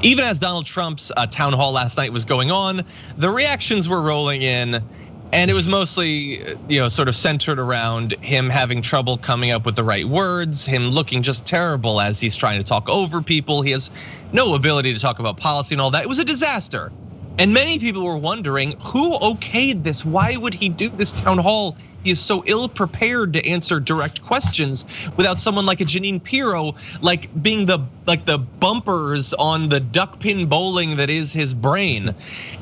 Even as Donald Trump's town hall last night was going on, the reactions were rolling in. And it was mostly, sort of centered around him having trouble coming up with the right words, him looking just terrible as he's trying to talk over people. He has no ability to talk about policy and all that. It was a disaster. And many people were wondering, who okayed this? Why would he do this town hall? He is so ill prepared to answer direct questions without someone like a Jeanine Pirro, like being the bumpers on the duck pin bowling that is his brain.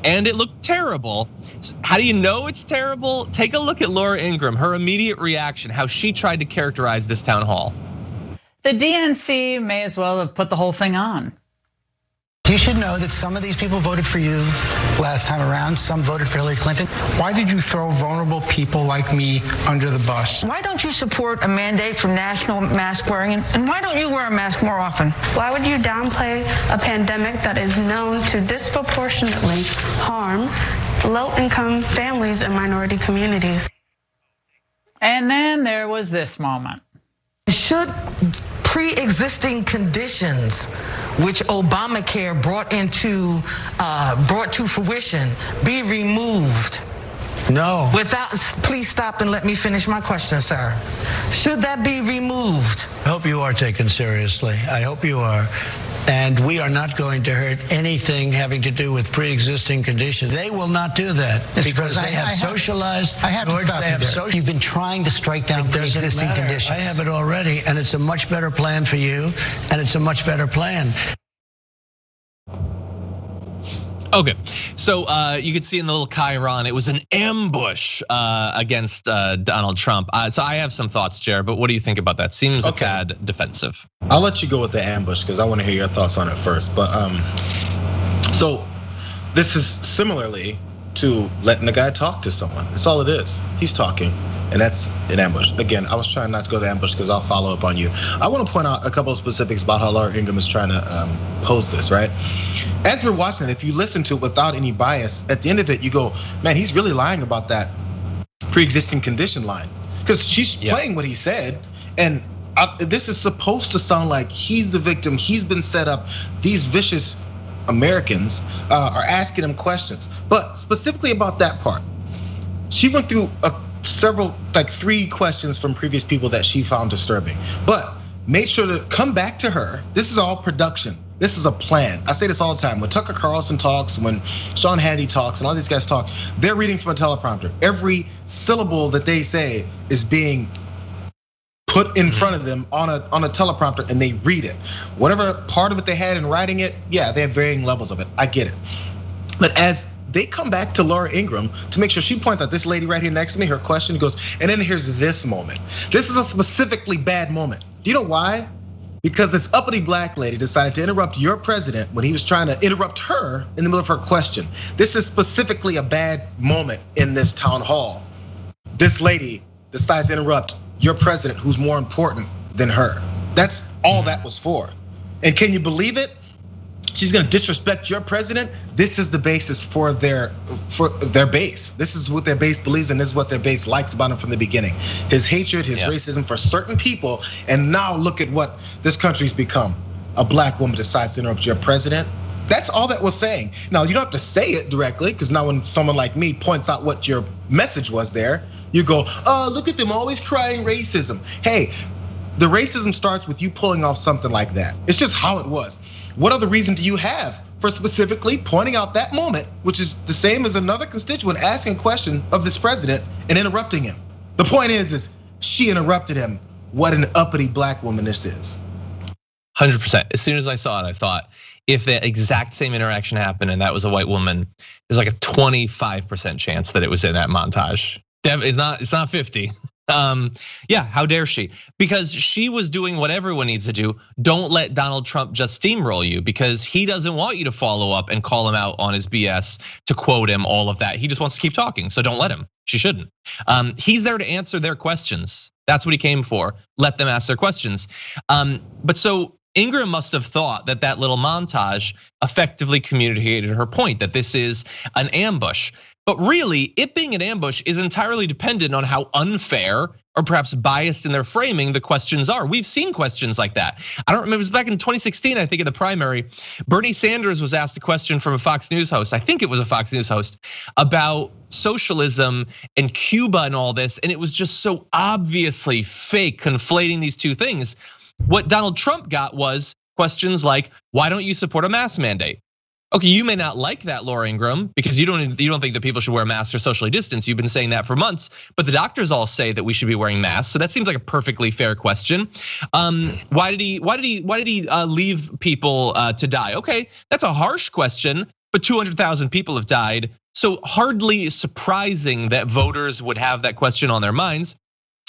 And it looked terrible. How do you know it's terrible? Take a look at Laura Ingraham, her immediate reaction, how she tried to characterize this town hall. The DNC may as well have put the whole thing on. You should know that some of these people voted for you last time around. Some voted for Hillary Clinton. Why did you throw vulnerable people like me under the bus? Why don't you support a mandate for national mask wearing? And why don't you wear a mask more often? Why would you downplay a pandemic that is known to disproportionately harm low-income families and minority communities? And then there was this moment. Should pre-existing conditions, which Obamacare brought to fruition, be removed? No. Please stop and let me finish my question, sir. Should that be removed? I hope you are taken seriously. I hope you are. And we are not going to hurt anything having to do with pre-existing conditions. They will not do that because they have socialized. I have to stop you there. You've been trying to strike down pre-existing conditions. I have it already, and it's a much better plan for you, and it's a much better plan. Okay, so you could see in the little chyron, it was an ambush against Donald Trump. So I have some thoughts, Jared, but what do you think about that? Seems a tad defensive. I'll let you go with the ambush because I want to hear your thoughts on it first. But so this is similarly to letting the guy talk to someone. That's all it is. He's talking, and that's an ambush. Again, I was trying not to go to the ambush because I'll follow up on you. I want to point out a couple of specifics about how Laura Ingraham is trying to pose this, right? As we're watching it, if you listen to it without any bias, at the end of it, you go, man, he's really lying about that pre-existing condition line. Because she's playing what he said, and this is supposed to sound like he's the victim, he's been set up, these vicious Americans are asking him questions. But specifically about that part, she went through several, like 3 questions from previous people that she found disturbing, but made sure to come back to her. This is all production. This is a plan. I say this all the time. When Tucker Carlson talks, when Sean Hannity talks, and all these guys talk, they're reading from a teleprompter. Every syllable that they say is being put in front of them on a teleprompter, and they read it. Whatever part of it they had in writing it, yeah, they have varying levels of it. I get it. But as they come back to Laura Ingraham to make sure she points out this lady right here next to me, her question goes, and then here's this moment. This is a specifically bad moment. Do you know why? Because this uppity black lady decided to interrupt your president when he was trying to interrupt her in the middle of her question. This is specifically a bad moment in this town hall. This lady decides to interrupt your president, who's more important than her. That's all that was for. And can you believe it? She's gonna disrespect your president. This is the basis for their base. This is what their base believes, and this is what their base likes about him from the beginning. His hatred, his racism for certain people, and now look at what this country's become. A black woman decides to interrupt your president. That's all that was saying. Now, you don't have to say it directly, because now when someone like me points out what your message was there, you go, oh, look at them always crying racism. Hey, the racism starts with you pulling off something like that. It's just how it was. What other reason do you have for specifically pointing out that moment, which is the same as another constituent asking a question of this president and interrupting him? The point is she interrupted him. What an uppity black woman this is. 100%. As soon as I saw it, I thought, if the exact same interaction happened and that was a white woman, there's like a 25% chance that it was in that montage. It's not 50. Yeah, how dare she? Because she was doing what everyone needs to do. Don't let Donald Trump just steamroll you, because he doesn't want you to follow up and call him out on his BS, to quote him, all of that. He just wants to keep talking, so don't let him. She shouldn't. He's there to answer their questions. That's what he came for. Let them ask their questions. But so Ingraham must have thought that that little montage effectively communicated her point, that this is an ambush. But really, it being an ambush is entirely dependent on how unfair or perhaps biased in their framing the questions are. We've seen questions like that. I don't remember, it was back in 2016, I think in the primary, Bernie Sanders was asked a question from a Fox News host, I think it was a Fox News host, about socialism and Cuba and all this, and it was just so obviously fake, conflating these two things. What Donald Trump got was questions like, why don't you support a mask mandate? Okay, you may not like that, Laura Ingraham, because you don't think that people should wear masks or socially distance. You've been saying that for months, but the doctors all say that we should be wearing masks. So that seems like a perfectly fair question. Why did he leave people to die? Okay, that's a harsh question, but 200,000 people have died. So hardly surprising that voters would have that question on their minds.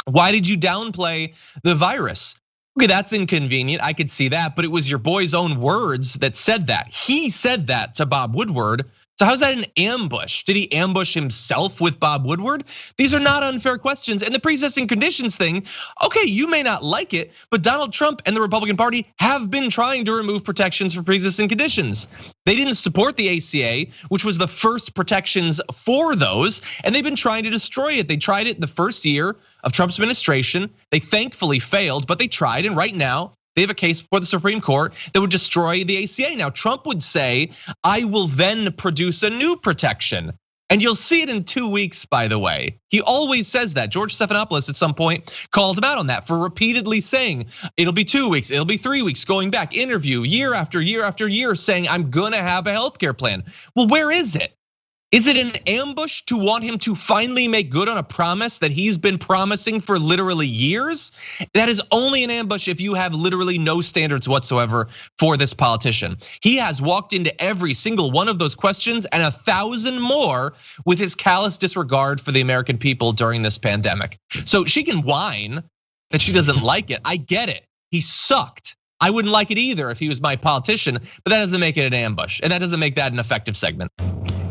Why did you downplay the virus? Okay, that's inconvenient, I could see that, but it was your boy's own words that said that. He said that to Bob Woodward. So how's that an ambush? Did he ambush himself with Bob Woodward? These are not unfair questions. And the pre-existing conditions thing, okay, you may not like it, but Donald Trump and the Republican Party have been trying to remove protections for pre-existing conditions. They didn't support the ACA, which was the first protections for those, and they've been trying to destroy it. They tried it in the first year of Trump's administration. They thankfully failed, but they tried, and right now, they have a case before the Supreme Court that would destroy the ACA. Now, Trump would say, I will then produce a new protection. And you'll see it in 2 weeks, by the way. He always says that. George Stephanopoulos at some point called him out on that for repeatedly saying, it'll be 2 weeks, it'll be 3 weeks, going back, interview year after year after year saying, I'm gonna have a healthcare plan. Well, where is it? Is it an ambush to want him to finally make good on a promise that he's been promising for literally years? That is only an ambush if you have literally no standards whatsoever for this politician. He has walked into every single one of those questions and 1,000 more with his callous disregard for the American people during this pandemic. So she can whine that she doesn't like it. I get it. He sucked. I wouldn't like it either if he was my politician, but that doesn't make it an ambush, and that doesn't make that an effective segment.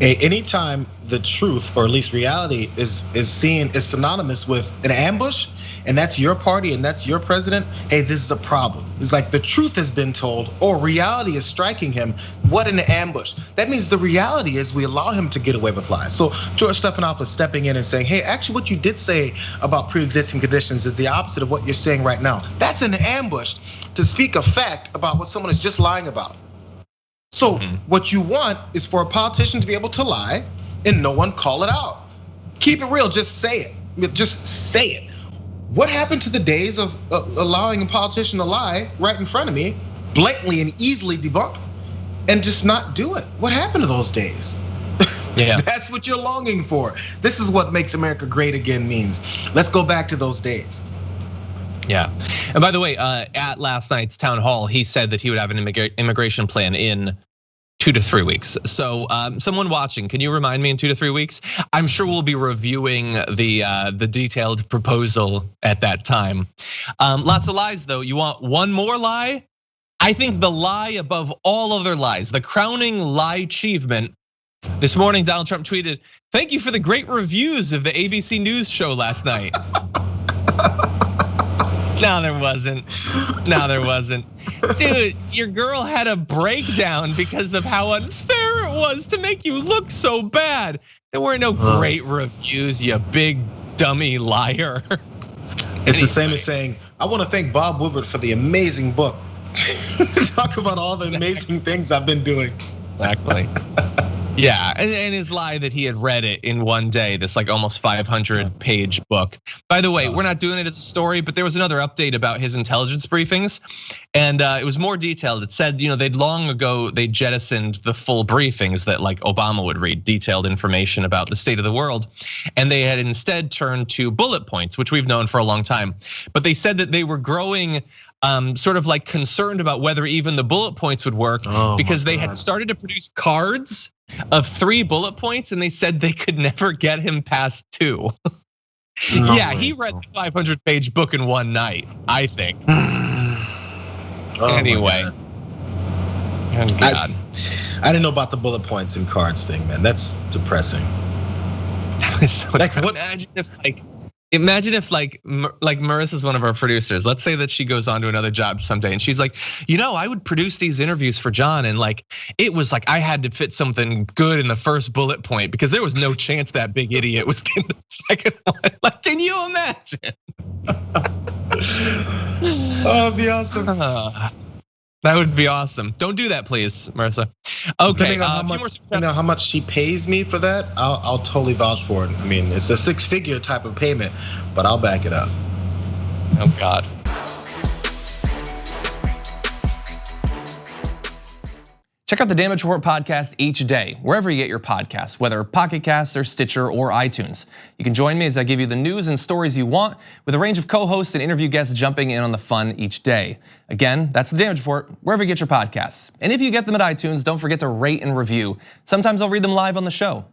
Anytime the truth, or at least reality, is seen, is synonymous with an ambush, and that's your party and that's your president, hey, this is a problem. It's like the truth has been told, or reality is striking him. What an ambush. That means the reality is we allow him to get away with lies. So George Stephanopoulos stepping in and saying, hey, actually what you did say about pre-existing conditions is the opposite of what you're saying right now. That's an ambush to speak a fact about what someone is just lying about. So what you want is for a politician to be able to lie and no one call it out. Keep it real, just say it, just say it. What happened to the days of allowing a politician to lie right in front of me, blatantly and easily debunked, and just not do it? What happened to those days? Yeah. That's what you're longing for. This is what makes America great again means. Let's go back to those days. Yeah, and by the way, at last night's town hall, he said that he would have an immigration plan in 2 to 3 weeks. So someone watching, can you remind me in 2 to 3 weeks? I'm sure we'll be reviewing the detailed proposal at that time. Lots of lies though. You want one more lie? I think the lie above all other lies, the crowning lie achievement. This morning, Donald Trump tweeted, "Thank you for the great reviews of the ABC News show last night." No, there wasn't. No, there wasn't. Dude, your girl had a breakdown because of how unfair it was to make you look so bad. There were no great reviews, you big dummy liar. It's the same as saying, I want to thank Bob Woodward for the amazing book. Talk about all the amazing things I've been doing. Exactly. Yeah, and his lie that he had read it in one day, this like almost 500-page book. By the way, we're not doing it as a story, but there was another update about his intelligence briefings, and it was more detailed. It said, they'd long ago they jettisoned the full briefings that like Obama would read, detailed information about the state of the world, and they had instead turned to bullet points, which we've known for a long time. But they said that they were growing sort of like concerned about whether even the bullet points would work because they had started to produce cards of 3 bullet points and they said they could never get him past 2. Yeah, he read the 500-page book in one night, I think. Anyway. Oh God. I didn't know about the bullet points and cards thing, man. That's depressing. So like, what? Imagine if like Imagine if like Marissa's one of our producers. Let's say that she goes on to another job someday and she's like, I would produce these interviews for John, and like it was like I had to fit something good in the first bullet point because there was no chance that big idiot was getting the second one. Like, can you imagine? Oh, it'd be awesome. That would be awesome. Don't do that, please, Marissa. Okay, depending on how much she pays me for that, I'll totally vouch for it. I mean, it's a 6-figure type of payment, but I'll back it up. Oh God. Check out the Damage Report podcast each day, wherever you get your podcasts, whether Pocket Casts or Stitcher or iTunes. You can join me as I give you the news and stories you want, with a range of co-hosts and interview guests jumping in on the fun each day. Again, that's the Damage Report, wherever you get your podcasts. And if you get them at iTunes, don't forget to rate and review. Sometimes I'll read them live on the show.